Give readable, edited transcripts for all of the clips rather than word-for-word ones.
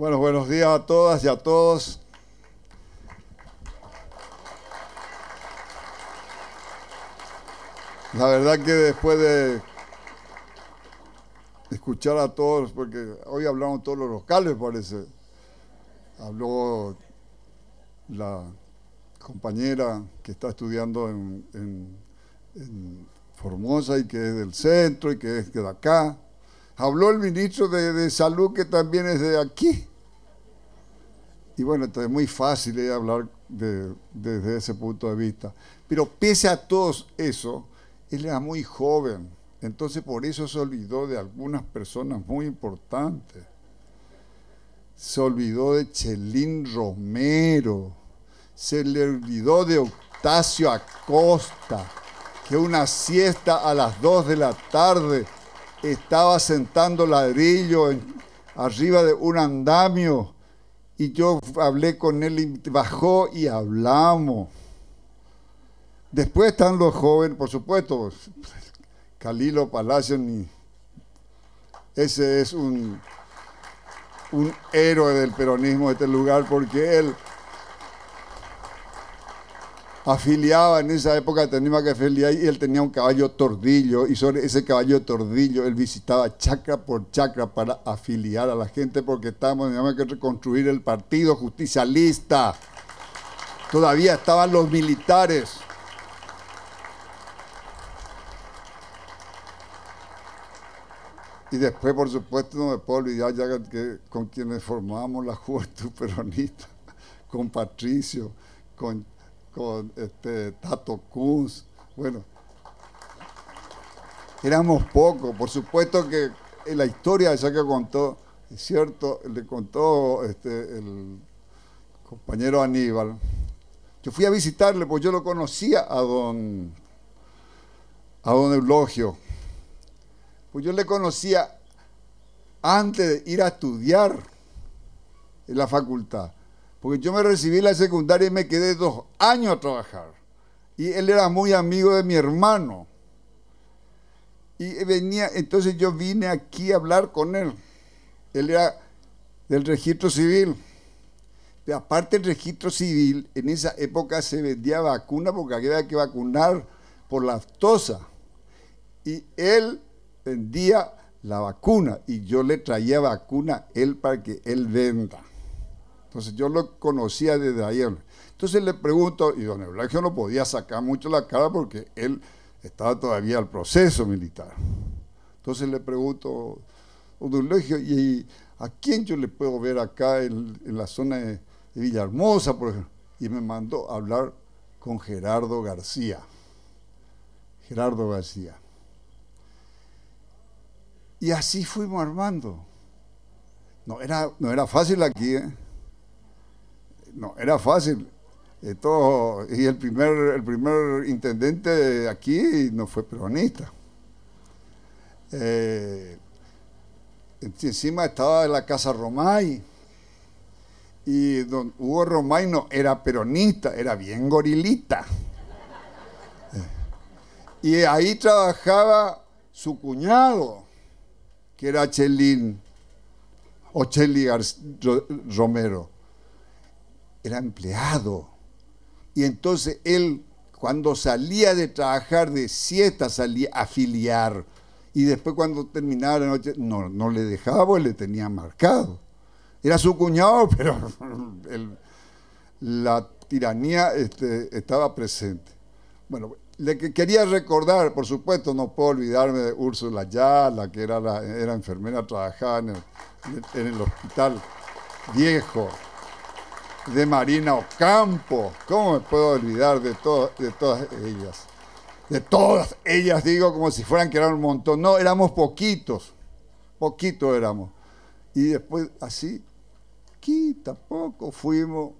Bueno, buenos días a todas y a todos. La verdad que después de escuchar a todos, porque hoy hablaron todos los locales, parece. Habló la compañera que está estudiando en Formosa y que es del centro y que es de acá. Habló el ministro de Salud que también es de aquí. Y bueno, entonces es muy fácil hablar desde ese punto de vista. Pero pese a todo eso, él era muy joven. Entonces por eso se olvidó de algunas personas muy importantes. Se olvidó de Chelín Romero. Se le olvidó de Octavio Acosta, que una siesta a las 2 de la tarde estaba sentando ladrillo arriba de un andamio. Y yo hablé con él y bajó y hablamos. Después están los jóvenes, por supuesto, Calilo Palacio, ese es un héroe del peronismo de este lugar, porque él afiliaba en esa época, tenía que afiliar, y él tenía un caballo tordillo, y sobre ese caballo tordillo él visitaba chacra por chacra para afiliar a la gente, porque teníamos que reconstruir el partido justicialista. Todavía estaban los militares. Y después, por supuesto, no me puedo olvidar ya que con quienes formábamos la juventud peronista, con Patricio, con Tato Kunz. Bueno, éramos pocos. Por supuesto que en la historia esa que contó, es cierto, le contó el compañero Aníbal. Yo fui a visitarle, pues yo lo conocía a don Eulogio. Pues yo le conocía antes de ir a estudiar en la facultad. Porque yo me recibí en la secundaria y me quedé 2 años a trabajar. Y él era muy amigo de mi hermano. Y venía, entonces yo vine aquí a hablar con él. Él era del registro civil. Pero aparte del registro civil, en esa época se vendía vacuna porque había que vacunar por la aftosa. Y él vendía la vacuna y yo le traía vacuna a él para que él venda. Entonces yo lo conocía desde ahí. Entonces le pregunto, y don Eulogio no podía sacar mucho la cara porque él estaba todavía al proceso militar. Entonces le pregunto, don Eulogio, ¿y a quién yo le puedo ver acá en la zona de Villahermosa, por ejemplo? Y me mandó a hablar con Gerardo García. Gerardo García. Y así fuimos armando. No era fácil aquí, ¿eh? No, era fácil. Y el primer intendente aquí no fue peronista. Encima estaba en la Casa Romay. Y don Hugo Romay no era peronista, era bien gorilita. Y ahí trabajaba su cuñado, que era Chelín, o Cheli Romero. Era empleado. Y entonces él, cuando salía de trabajar de siesta, salía a afiliar. Y después cuando terminaba la noche, no le dejaba porque le tenía marcado. Era su cuñado, pero la tiranía estaba presente. Bueno, le quería recordar, por supuesto, no puedo olvidarme de Úrsula Ayala, que era enfermera, trabajaba en el hospital viejo, de Marina Ocampo. ¿Cómo me puedo olvidar de todas ellas? De todas ellas, digo, como si fueran que eran un montón. No, éramos poquitos éramos. Y después, así, poquito a poco, fuimos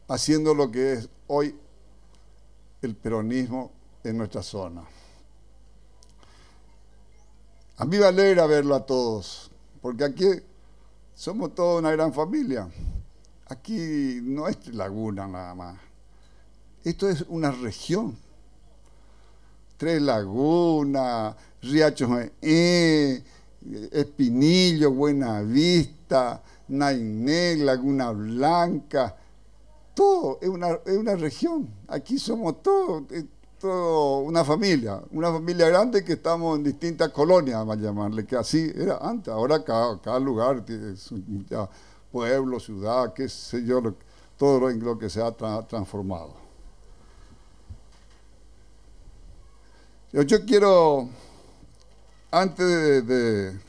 haciendo lo que es hoy el peronismo en nuestra zona. A mí me alegra verlo a todos, porque aquí somos toda una gran familia. Aquí no es Laguna nada más. Esto es una región. 3 Lagunas, Riachos, Espinillo, Buenavista, Nainé, Laguna Blanca, todo es una región. Aquí somos todos, todo una familia grande que estamos en distintas colonias, vamos a llamarle, que así era antes. Ahora cada lugar tiene su pueblo, ciudad, qué sé yo, todo lo que se ha transformado. Yo quiero, antes de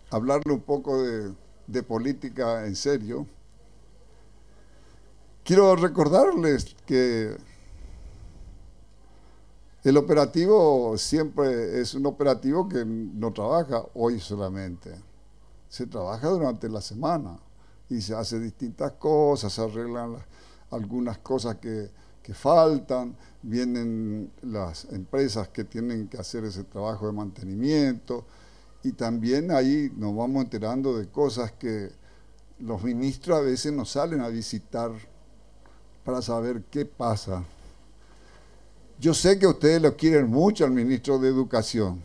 hablarle un poco de política en serio, quiero recordarles que el operativo siempre es un operativo que no trabaja hoy solamente, se trabaja durante la semana y se hace distintas cosas, se arreglan algunas cosas que faltan, vienen las empresas que tienen que hacer ese trabajo de mantenimiento y también ahí nos vamos enterando de cosas que los ministros a veces nos salen a visitar para saber qué pasa. Yo sé que ustedes lo quieren mucho al ministro de Educación.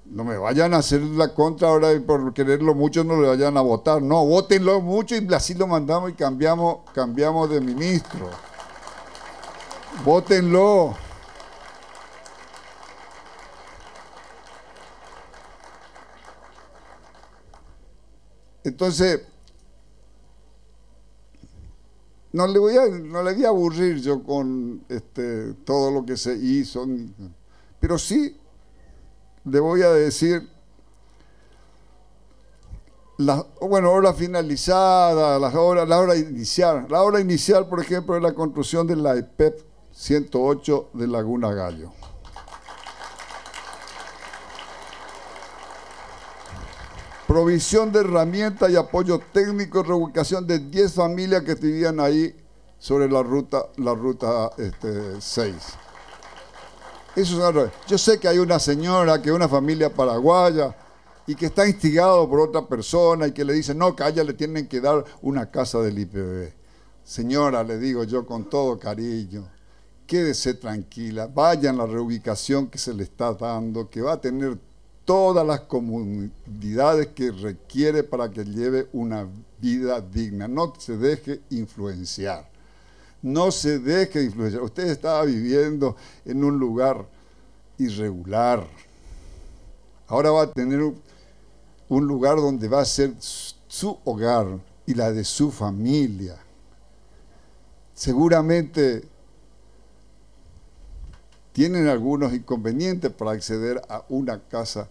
No me vayan a hacer la contra ahora y por quererlo mucho no le vayan a votar. No, vótenlo mucho y así lo mandamos y cambiamos de ministro. Vótenlo. Entonces, no le voy a aburrir yo con todo lo que se hizo, pero sí le voy a decir obra finalizada, la obra inicial. La obra inicial, por ejemplo, es la construcción de la EPEP 108 de Laguna Gallo. Provisión de herramientas y apoyo técnico, reubicación de 10 familias que vivían ahí sobre la ruta 6. Yo sé que hay una señora, que es una familia paraguaya, y que está instigado por otra persona y que le dice, no, que a ella le tienen que dar una casa del IPB. Señora, le digo yo con todo cariño, quédese tranquila, vaya en la reubicación que se le está dando, que va a tener todas las comodidades que requiere para que lleve una vida digna. No se deje influenciar. No se deje influenciar. Usted estaba viviendo en un lugar irregular. Ahora va a tener un lugar donde va a ser su hogar y la de su familia. Seguramente tienen algunos inconvenientes para acceder a una casa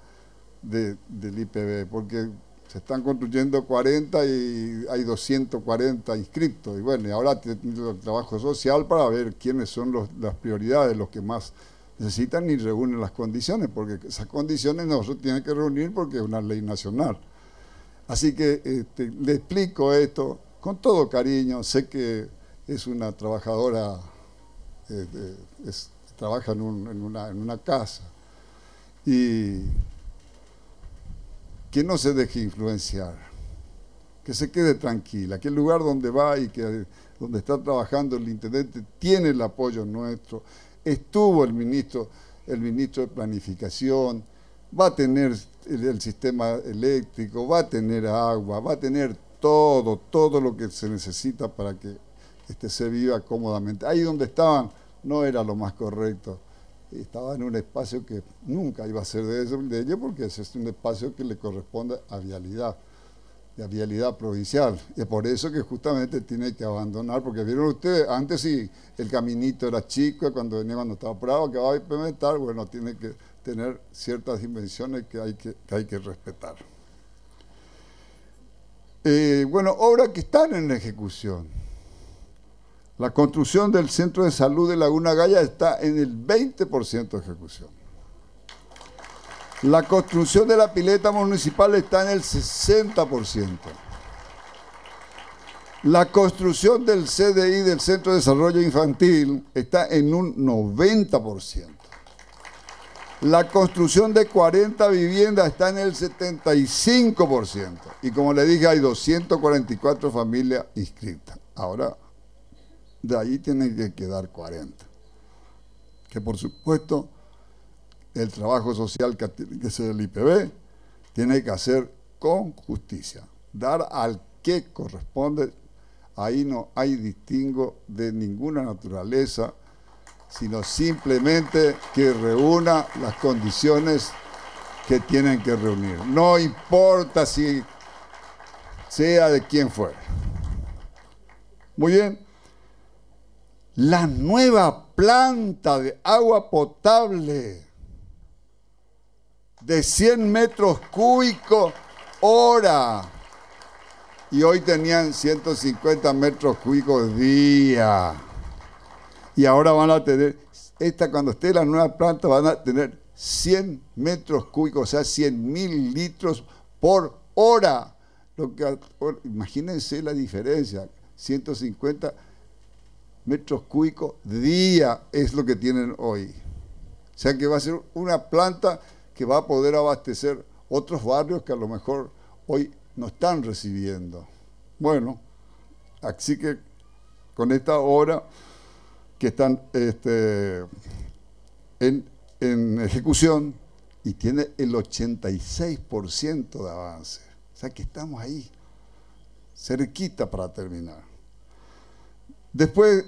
del IPB, porque se están construyendo 40 y hay 240 inscriptos. Y bueno, y ahora tiene el trabajo social para ver quiénes son las prioridades, los que más necesitan y reúnen las condiciones, porque esas condiciones nosotros tenemos que reunir porque es una ley nacional. Así que le explico esto con todo cariño. Sé que es una trabajadora, trabaja en una casa, y que no se deje influenciar, que se quede tranquila, que el lugar donde va y donde está trabajando el intendente tiene el apoyo nuestro. Estuvo el ministro de Planificación, va a tener el sistema eléctrico, va a tener agua, va a tener todo lo que se necesita para que se viva cómodamente. Ahí donde estaban no era lo más correcto. Estaba en un espacio que nunca iba a ser de ellos, porque ese es un espacio que le corresponde a vialidad provincial. Y es por eso que justamente tiene que abandonar, porque vieron ustedes, antes sí, el caminito era chico, cuando estaba bravo, que va a implementar, bueno, tiene que tener ciertas dimensiones que hay que respetar. Bueno, obras que están en ejecución. La construcción del Centro de Salud de Laguna Galla está en el 20% de ejecución. La construcción de la pileta municipal está en el 60%. La construcción del CDI, del Centro de Desarrollo Infantil, está en un 90%. La construcción de 40 viviendas está en el 75%. Y como le dije, hay 244 familias inscritas. Ahora, de ahí tienen que quedar 40. Que por supuesto el trabajo social que tiene que hacer el IPB, tiene que hacer con justicia, dar al que corresponde. Ahí no hay distingo de ninguna naturaleza, sino simplemente que reúna las condiciones que tienen que reunir. No importa si sea de quién fuera. Muy bien. La nueva planta de agua potable de 100 metros cúbicos hora. Y hoy tenían 150 metros cúbicos día. Y ahora van a tener, cuando esté la nueva planta, van a tener 100 metros cúbicos, o sea, 100.000 litros por hora. Imagínense la diferencia, 150 metros cúbicos día es lo que tienen hoy. O sea que va a ser una planta que va a poder abastecer otros barrios que a lo mejor hoy no están recibiendo. Bueno, así que con esta obra que están en ejecución y tiene el 86% de avance. O sea que estamos ahí, cerquita para terminar. Después,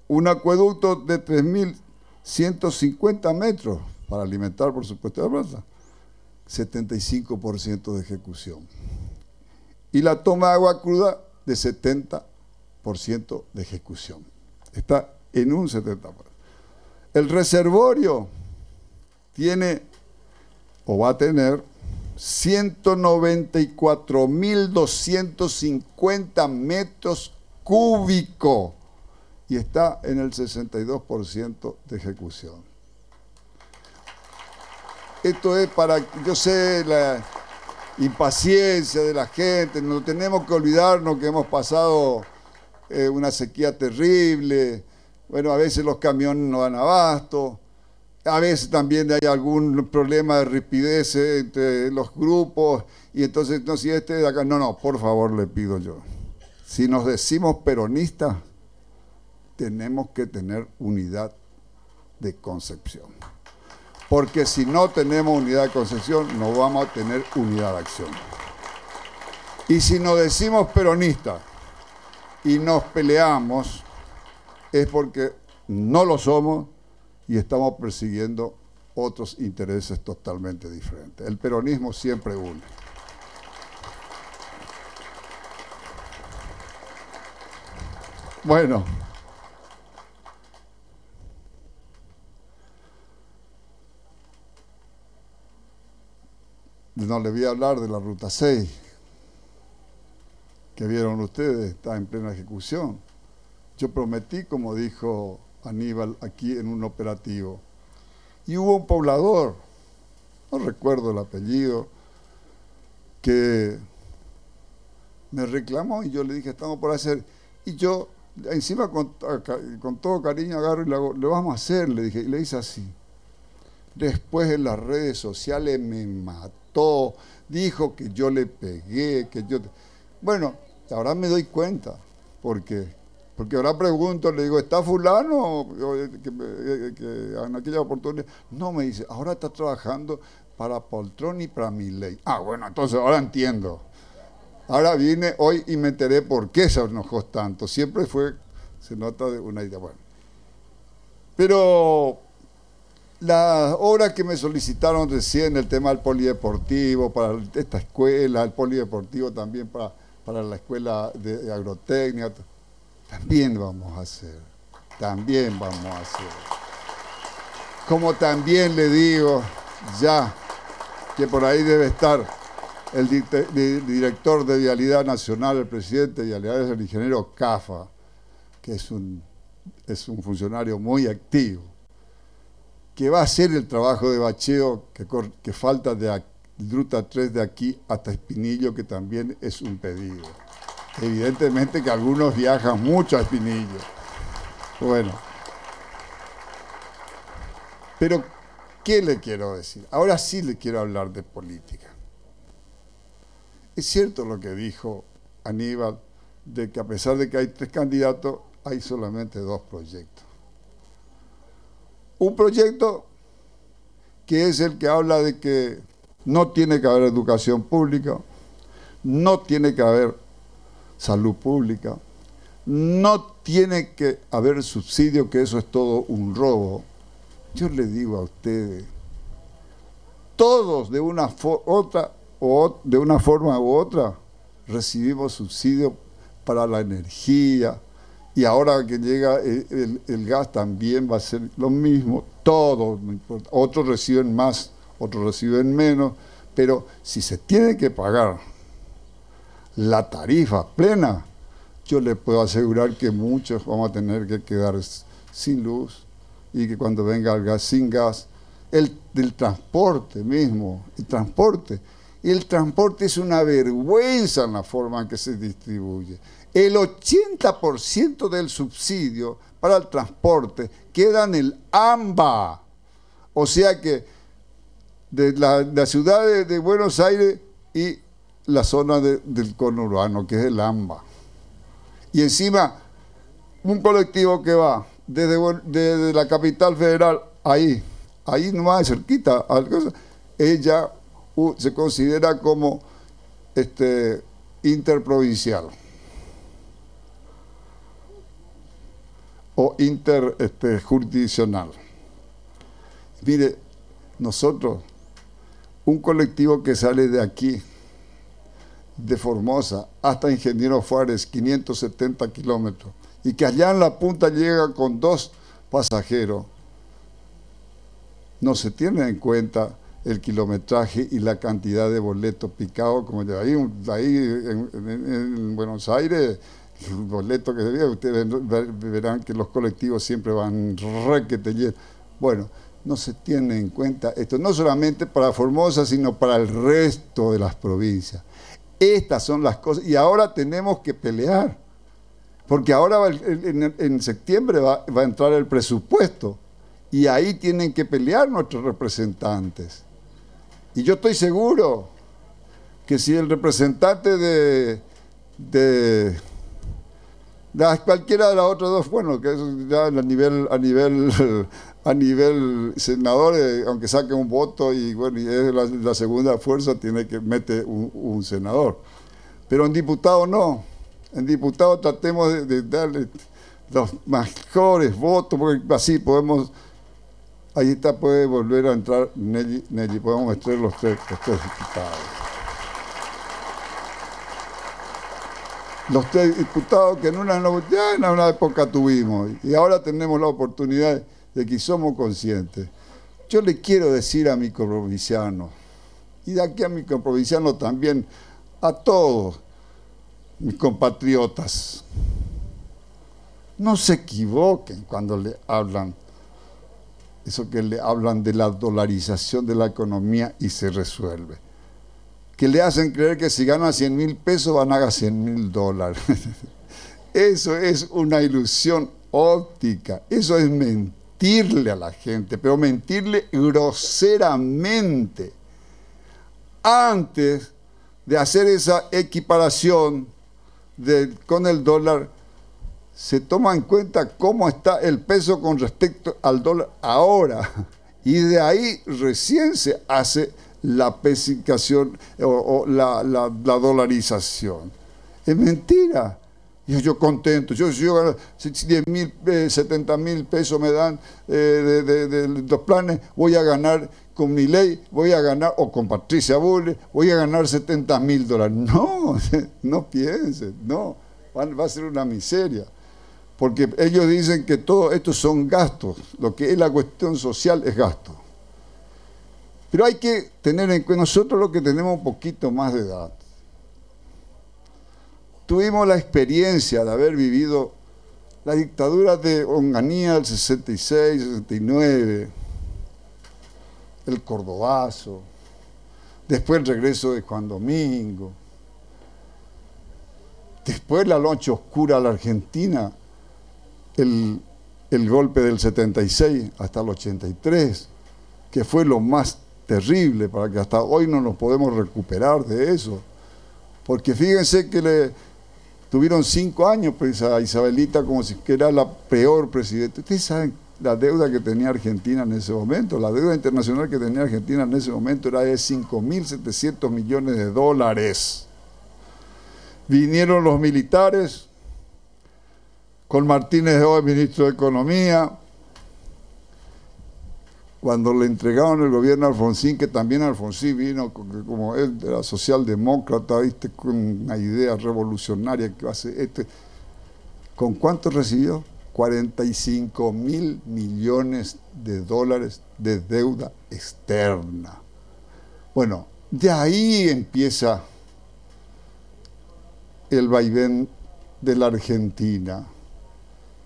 un acueducto de 3.150 metros para alimentar, por supuesto, la planta. 75% de ejecución. Y la toma de agua cruda de 70% de ejecución. Está en un 70%. El reservorio tiene o va a tener 194.250 metros cúbicos y está en el 62% de ejecución. Esto es para, yo sé, la impaciencia de la gente, no tenemos que olvidarnos que hemos pasado una sequía terrible, bueno, a veces los camiones no dan abasto, a veces también hay algún problema de rapidez entre los grupos, y entonces, no, si este de acá, no, por favor, le pido yo. Si nos decimos peronistas, tenemos que tener unidad de concepción. Porque si no tenemos unidad de concepción, no vamos a tener unidad de acción. Y si nos decimos peronistas y nos peleamos, es porque no lo somos y estamos persiguiendo otros intereses totalmente diferentes. El peronismo siempre une. Bueno. No les voy a hablar de la Ruta 6, que vieron ustedes, está en plena ejecución. Yo prometí, como dijo Aníbal, aquí en un operativo. Y hubo un poblador, no recuerdo el apellido, que me reclamó y yo le dije, estamos por hacer. Y yo, encima con todo cariño, agarro y le hago, lo vamos a hacer, le dije, y le hice así. Después en las redes sociales me mató, dijo que yo le pegué, que yo... Bueno, ahora me doy cuenta, porque ahora pregunto, le digo, ¿está fulano? Que en aquella oportunidad, no, me dice, ahora está trabajando para Poltrón y para Milei. Ah, bueno, entonces ahora entiendo. Ahora vine hoy y me enteré por qué se enojó tanto. Siempre se nota de una idea. Bueno, pero las obras que me solicitaron recién, el tema del polideportivo, para esta escuela, el polideportivo también para la escuela de agrotecnia, también vamos a hacer. Como también le digo, ya, que por ahí debe estar el director de Vialidad Nacional, el presidente de Vialidad, es el ingeniero Cafa, que es un funcionario muy activo, que va a hacer el trabajo de bacheo que falta de Ruta 3 de aquí hasta Espinillo, que también es un pedido. Evidentemente que algunos viajan mucho a Espinillo. Bueno. Pero, ¿qué le quiero decir? Ahora sí le quiero hablar de política. Es cierto lo que dijo Aníbal, de que a pesar de que hay 3 candidatos, hay solamente 2 proyectos. Un proyecto que es el que habla de que no tiene que haber educación pública, no tiene que haber salud pública, no tiene que haber subsidio, que eso es todo un robo. Yo le digo a ustedes, todos de una de una forma u otra recibimos subsidio para la energía, y ahora que llega el gas también va a ser lo mismo, todos, no importa. Otros reciben más, otros reciben menos, pero si se tiene que pagar la tarifa plena, yo le puedo asegurar que muchos vamos a tener que quedar sin luz, y que cuando venga el gas, sin gas, del transporte mismo, el transporte es una vergüenza en la forma en que se distribuye. El 80% del subsidio para el transporte queda en el AMBA, o sea que de la ciudad de Buenos Aires y la zona del conurbano, que es el AMBA. Y encima, un colectivo que va desde la capital federal, ahí nomás cerquita, ella se considera como interprovincial o interjurisdiccional. Mire, nosotros, un colectivo que sale de aquí, de Formosa hasta Ingeniero Juárez, 570 kilómetros, y que allá en la punta llega con 2 pasajeros, no se tiene en cuenta el kilometraje y la cantidad de boletos picados, como ahí en Buenos Aires, el boleto que sería, ustedes verán que los colectivos siempre van requete llenos. Bueno, no se tiene en cuenta esto, no solamente para Formosa, sino para el resto de las provincias. Estas son las cosas, y ahora tenemos que pelear, porque ahora en septiembre va a entrar el presupuesto, y ahí tienen que pelear nuestros representantes. Y yo estoy seguro que si el representante de cualquiera de las otras dos, bueno, que eso ya a nivel senador, aunque saque un voto y bueno, y es la segunda fuerza, tiene que meter un senador. Pero en diputado no. En diputado tratemos de darle los mejores votos, porque así podemos. Ahí está, puede volver a entrar Nelly, podemos mostrar los tres diputados. Los 3 diputados que en una época tuvimos, y ahora tenemos la oportunidad de que somos conscientes. Yo le quiero decir a mi comprovinciano, y de aquí a mi comprovinciano también, a todos mis compatriotas, no se equivoquen cuando le hablan, eso que le hablan de la dolarización de la economía y se resuelve. Que le hacen creer que si gana 100.000 pesos van a ganar $100.000. Eso es una ilusión óptica, eso es mentirle a la gente, pero mentirle groseramente. Antes de hacer esa equiparación con el dólar, se toma en cuenta cómo está el peso con respecto al dólar ahora, y de ahí recién se hace la pesificación o la dolarización. Es mentira. Yo contento, yo 10.000, 70.000 pesos me dan de los planes, voy a ganar con mi ley, voy a ganar, o con Patricia Bullrich, voy a ganar $70.000. No, no piensen, no, va a ser una miseria. Porque ellos dicen que todo esto son gastos, lo que es la cuestión social es gasto. Pero hay que tener en cuenta, nosotros los que tenemos un poquito más de edad, tuvimos la experiencia de haber vivido la dictadura de Onganía del 66, 69, el Cordobazo, después el regreso de Juan Domingo, después la noche oscura a la Argentina, el golpe del 76 hasta el 83, que fue lo más terrible, para que hasta hoy no nos podemos recuperar de eso. Porque fíjense que tuvieron 5 años pues, a Isabelita como si era la peor presidenta. Ustedes saben la deuda que tenía Argentina en ese momento. La deuda internacional que tenía Argentina en ese momento era de 5.700 millones de dólares. Vinieron los militares, con Martínez de Oz, ministro de Economía, cuando le entregaron el gobierno a Alfonsín, que también Alfonsín vino, como él era socialdemócrata, ¿viste?, con una idea revolucionaria que hace ¿con cuánto recibió? 45.000 millones de dólares de deuda externa. Bueno, de ahí empieza el vaivén de la Argentina,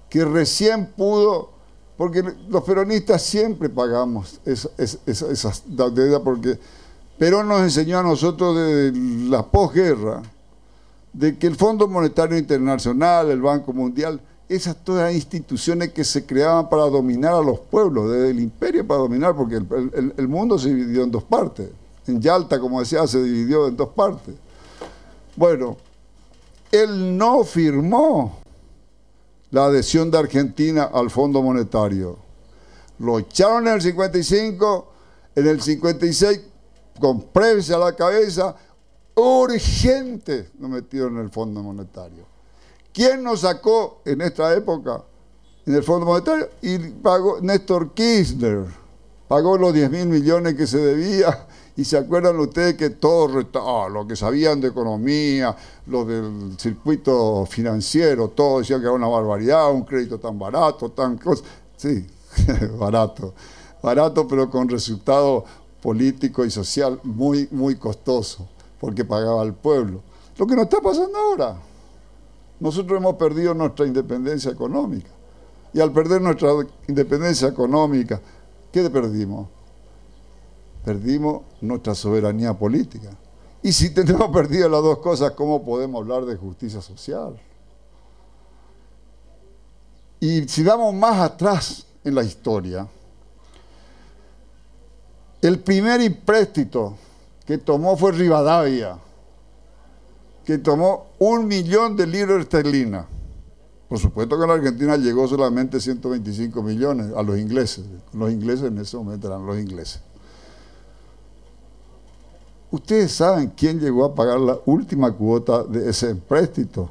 que recién pudo, porque los peronistas siempre pagamos esas deudas, porque Perón nos enseñó a nosotros de la posguerra, de que el Fondo Monetario Internacional, el Banco Mundial, esas todas instituciones que se creaban para dominar a los pueblos, desde el imperio para dominar, porque el mundo se dividió en dos partes. En Yalta, como decía, se dividió en dos partes. Bueno, él no firmó la adhesión de Argentina al Fondo Monetario. Lo echaron en el 55, en el 56, con prensa a la cabeza, urgente, lo metieron en el Fondo Monetario. ¿Quién nos sacó en esta época en el Fondo Monetario? Y pagó Néstor Kirchner, pagó los 10.000 millones que se debía. Y se acuerdan ustedes que todos lo que sabían de economía, lo del circuito financiero, todos decían que era una barbaridad, un crédito tan barato, sí, barato, pero con resultado político y social muy, muy costoso, porque pagaba al pueblo. Lo que nos está pasando ahora. Nosotros hemos perdido nuestra independencia económica. Y al perder nuestra independencia económica, ¿qué perdimos? Perdimos nuestra soberanía política. Y si tenemos perdido las dos cosas, ¿cómo podemos hablar de justicia social? Y si vamos más atrás en la historia, el primer empréstito que tomó fue Rivadavia, que tomó 1 millón de libras esterlinas. Por supuesto que en la Argentina llegó solamente 125 millones a los ingleses. Los ingleses en ese momento eran los ingleses. ¿Ustedes saben quién llegó a pagar la última cuota de ese empréstito?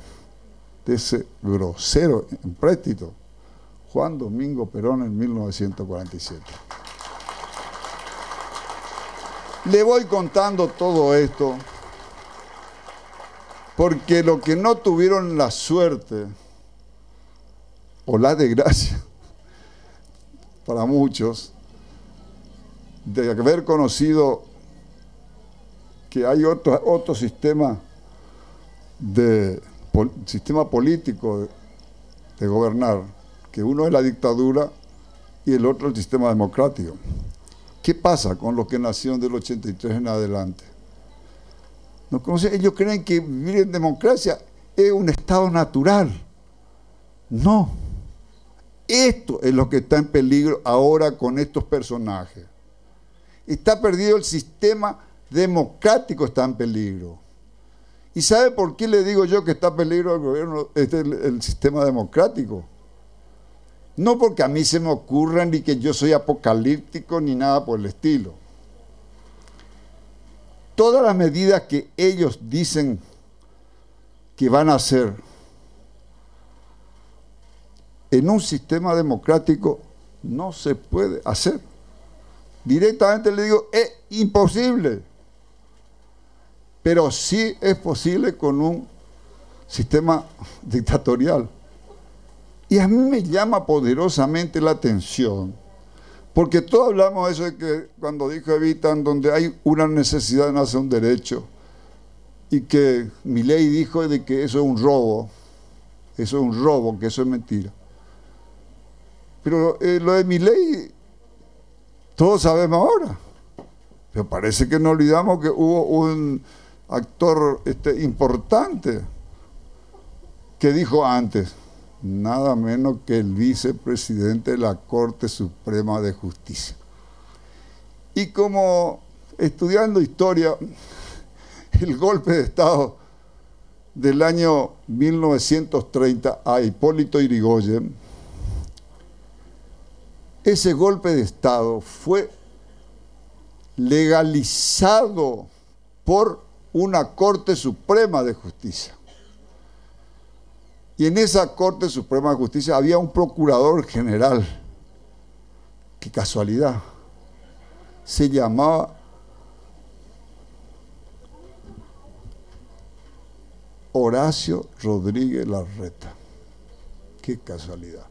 De ese grosero empréstito. Juan Domingo Perón en 1947. Le voy contando todo esto porque lo que no tuvieron la suerte o la desgracia para muchos de haber conocido que hay otro sistema político de gobernar, que uno es la dictadura y el otro el sistema democrático. ¿Qué pasa con los que nacieron del 83 en adelante? ¿No conocen? Ellos creen que vivir en democracia es un estado natural. No. Esto es lo que está en peligro ahora con estos personajes. Está perdido el sistema democrático, está en peligro. ¿Y sabe por qué le digo yo que está en peligro el gobierno, el sistema democrático? No porque a mí se me ocurra ni que yo soy apocalíptico ni nada por el estilo. Todas las medidas que ellos dicen que van a hacer en un sistema democrático no se puede hacer. Directamente le digo, es imposible. Pero sí es posible con un sistema dictatorial. Y a mí me llama poderosamente la atención, porque todos hablamos de eso de que cuando dijo Evita, en donde hay una necesidad nace un derecho, y que Milei dijo de que eso es un robo, que eso es mentira. Pero lo de Milei, todos sabemos ahora. Pero parece que no olvidamos que hubo un actor importante que dijo antes, nada menos que el vicepresidente de la Corte Suprema de Justicia. Y como estudiando historia, el golpe de Estado del año 1930 a Hipólito Yrigoyen ese golpe de Estado fue legalizado por una Corte Suprema de Justicia. Y en esa Corte Suprema de Justicia había un procurador general, qué casualidad, se llamaba Horacio Rodríguez Larreta. Qué casualidad.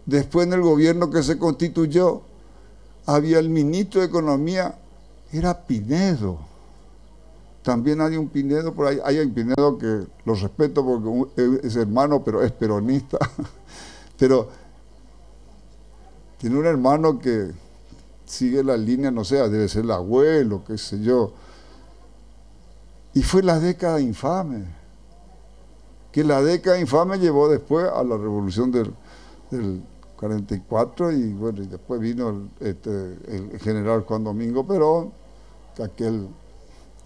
Después en el gobierno que se constituyó, había el ministro de Economía, era Pinedo. También hay un Pinedo por ahí, hay un Pinedo que lo respeto porque es hermano, pero es peronista. Pero tiene un hermano que sigue la línea, no sé, debe ser el abuelo, qué sé yo. Y fue la década infame, que la década infame llevó después a la revolución del 44 y bueno, y después vino el general Juan Domingo Perón, aquel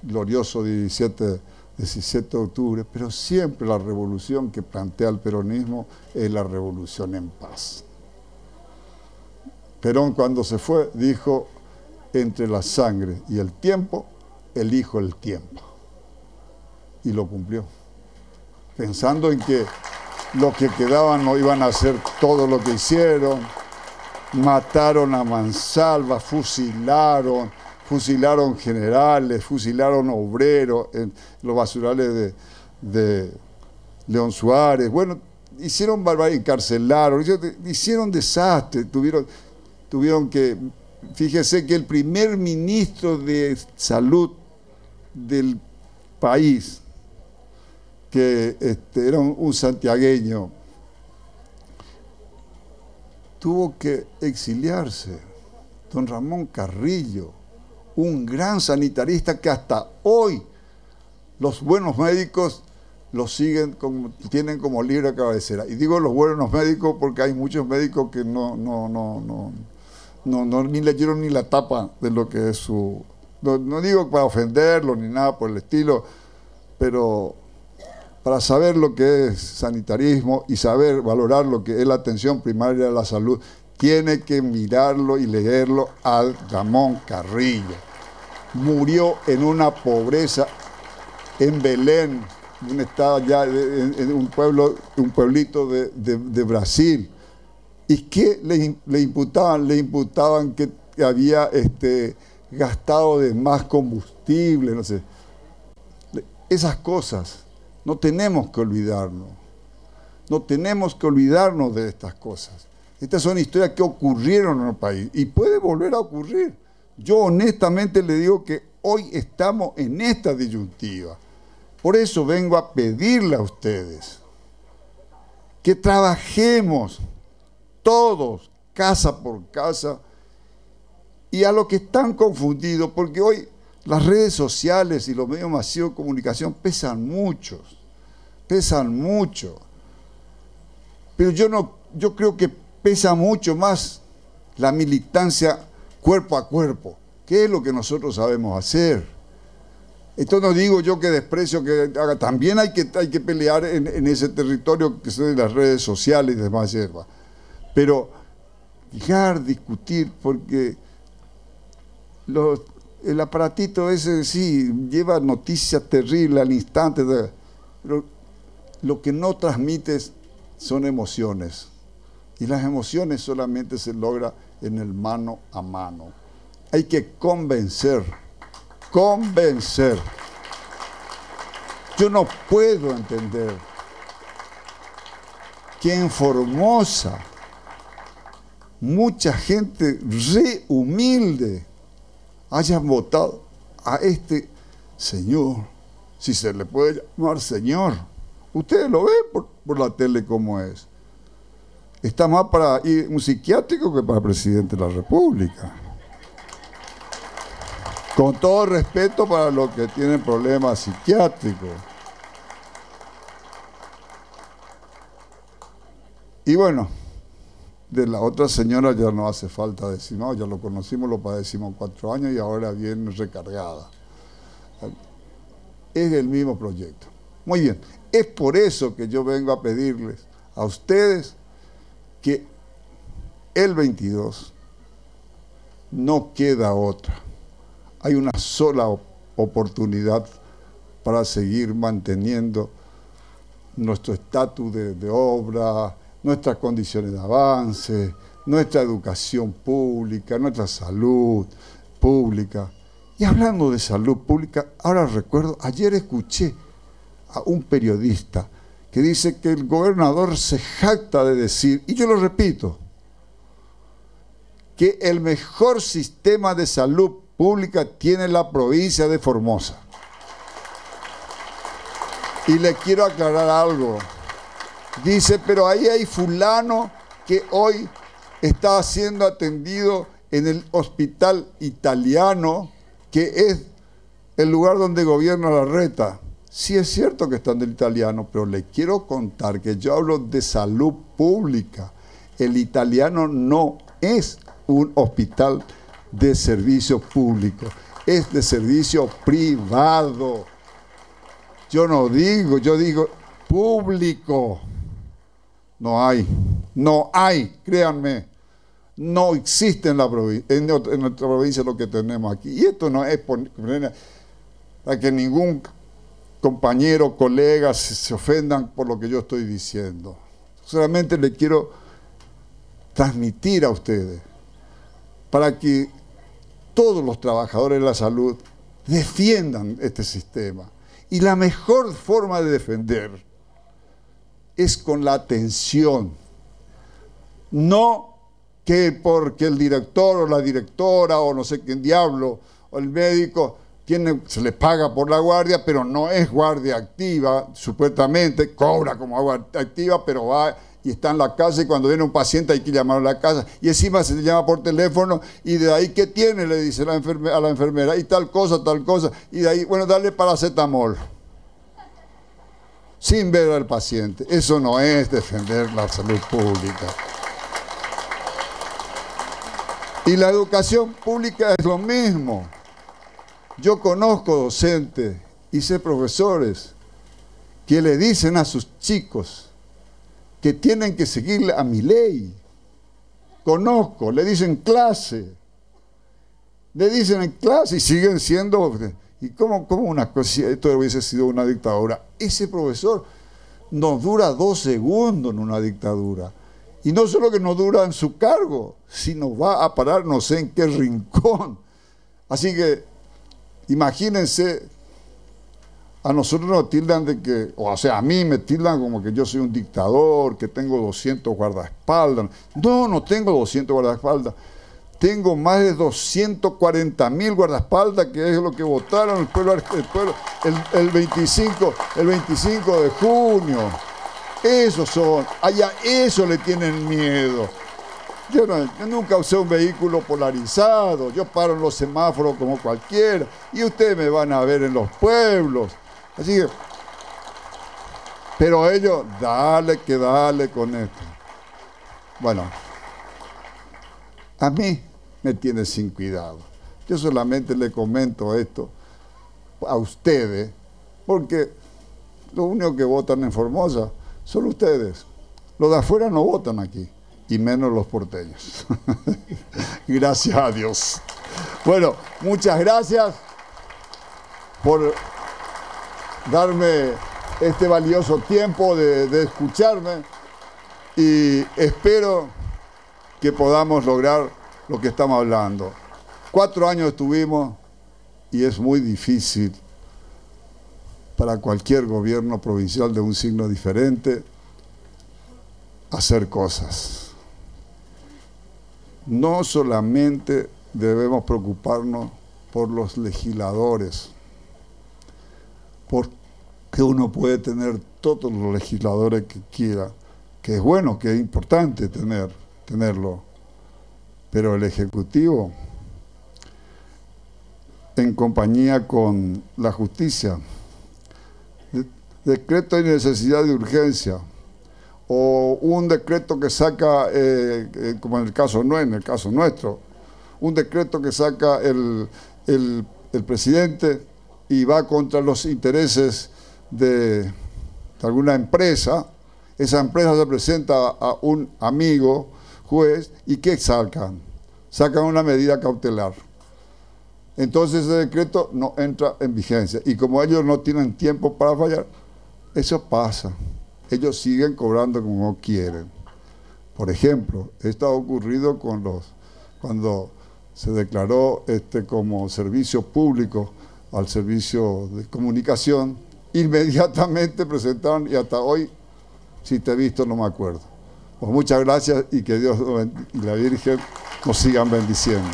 glorioso 17 de octubre, pero siempre la revolución que plantea el peronismo es la revolución en paz. Perón cuando se fue dijo, entre la sangre y el tiempo, elijo el tiempo. Y lo cumplió, pensando en que los que quedaban no iban a hacer todo lo que hicieron. Mataron a mansalva, fusilaron generales, fusilaron obreros en los basurales de León Suárez. Bueno, hicieron barbarie, encarcelaron, hicieron desastre, tuvieron que, fíjese que el primer ministro de salud del país, que era un santiagueño, tuvo que exiliarse, don Ramón Carrillo, un gran sanitarista que hasta hoy los buenos médicos los siguen, tienen como libre cabecera. Y digo los buenos médicos porque hay muchos médicos que ni leyeron ni la tapa de lo que es su... No digo para ofenderlo ni nada por el estilo, pero para saber lo que es sanitarismo y saber valorar lo que es la atención primaria de la salud, tiene que mirarlo y leerlo al Ramón Carrillo. Murió en una pobreza en Belén, un estado ya en un pueblito de Brasil. ¿Y qué le imputaban? Le imputaban que había gastado de más combustible, no sé. Esas cosas no tenemos que olvidarnos. No tenemos que olvidarnos de estas cosas. Estas son historias que ocurrieron en el país y puede volver a ocurrir. Yo honestamente le digo que hoy estamos en esta disyuntiva. Por eso vengo a pedirle a ustedes que trabajemos todos, casa por casa, y a los que están confundidos, porque hoy las redes sociales y los medios masivos de comunicación pesan mucho. Pero yo creo que pesa mucho más la militancia cuerpo a cuerpo, que es lo que nosotros sabemos hacer. Esto no digo yo que desprecio que haga, también hay que pelear en ese territorio que son las redes sociales y demás hierba. Pero fijar, discutir, porque el aparatito ese sí lleva noticias terribles al instante, pero lo que no transmite son emociones. Y las emociones solamente se logra en el mano a mano. Hay que convencer. Yo no puedo entender que en Formosa mucha gente re humilde haya votado a este señor, si se le puede llamar señor. Ustedes lo ven por la tele como es. Está más para ir un psiquiátrico que para presidente de la República. Con todo respeto para los que tienen problemas psiquiátricos. Y bueno, de la otra señora ya no hace falta decir, no, ya lo conocimos, lo padecimos 4 años y ahora viene recargada. Es el mismo proyecto. Muy bien, es por eso que yo vengo a pedirles a ustedes que el 22 no queda otra. Hay una sola oportunidad para seguir manteniendo nuestro estatus de obra, nuestras condiciones de avance, nuestra educación pública, nuestra salud pública. Y hablando de salud pública, ahora recuerdo, ayer escuché a un periodista que dice que el gobernador se jacta de decir, y yo lo repito, que el mejor sistema de salud pública tiene la provincia de Formosa. Y le quiero aclarar algo. Dice, pero ahí hay fulano que hoy está siendo atendido en el hospital italiano, que es el lugar donde gobierna Larreta. Sí es cierto que está en el italiano, pero le quiero contar que yo hablo de salud pública. El italiano no es un hospital de servicio público, es de servicio privado. Yo digo público. No hay, créanme, no existe en nuestra provincia lo que tenemos aquí. Y esto no es para que ningún compañero, colega se ofendan por lo que yo estoy diciendo. Solamente le quiero transmitir a ustedes para que todos los trabajadores de la salud defiendan este sistema. Y la mejor forma de defender es con la atención. No que porque el director o la directora o no sé quién diablo o el médico se le paga por la guardia, pero no es guardia activa, supuestamente cobra como guardia activa, pero va y está en la casa, y cuando viene un paciente hay que llamarlo a la casa, y encima se le llama por teléfono, y de ahí, ¿qué tiene?, le dice a la enfermera, y tal cosa, y de ahí, bueno, dale paracetamol, sin ver al paciente. Eso no es defender la salud pública. Y la educación pública es lo mismo. Yo conozco docentes y sé profesores que le dicen a sus chicos que tienen que seguirle a mi ley. Conozco, le dicen en clase y siguen siendo. ¿Y cómo una cosa? Esto hubiese sido una dictadura. Ese profesor no dura 2 segundos en una dictadura. Y no solo que no dura en su cargo, sino va a parar no sé en qué rincón. Así que imagínense, a nosotros nos tildan de que, o sea, a mí me tildan como que yo soy un dictador, que tengo 200 guardaespaldas. No tengo 200 guardaespaldas. Tengo más de 240.000 guardaespaldas, que es lo que votaron el pueblo el 25 de junio. Esos son, allá eso le tienen miedo. Yo nunca usé un vehículo polarizado, yo paro en los semáforos como cualquiera, y ustedes me van a ver en los pueblos. Así que, pero ellos, dale con esto. Bueno, a mí me tiene sin cuidado. Yo solamente le comento esto a ustedes, porque lo único que votan en Formosa son ustedes. Los de afuera no votan aquí, y menos los porteños. Gracias a Dios. Bueno, muchas gracias por darme este valioso tiempo de escucharme, y espero que podamos lograr lo que estamos hablando. 4 años estuvimos, y es muy difícil para cualquier gobierno provincial de un signo diferente hacer cosas. No solamente debemos preocuparnos por los legisladores, porque uno puede tener todos los legisladores que quiera, que es bueno, que es importante tenerlo, pero el Ejecutivo, en compañía con la justicia, decreto de necesidad de urgencia, o un decreto que saca, como en el caso nuestro, un decreto que saca el presidente y va contra los intereses de alguna empresa. Esa empresa se presenta a un amigo juez, ¿y qué sacan? Sacan una medida cautelar. Entonces ese decreto no entra en vigencia. Y como ellos no tienen tiempo para fallar, eso pasa. Ellos siguen cobrando como quieren. Por ejemplo, esto ha ocurrido cuando se declaró como servicio público al servicio de comunicación, inmediatamente presentaron, y hasta hoy, si te he visto, no me acuerdo. Pues muchas gracias y que Dios y la Virgen nos sigan bendiciendo.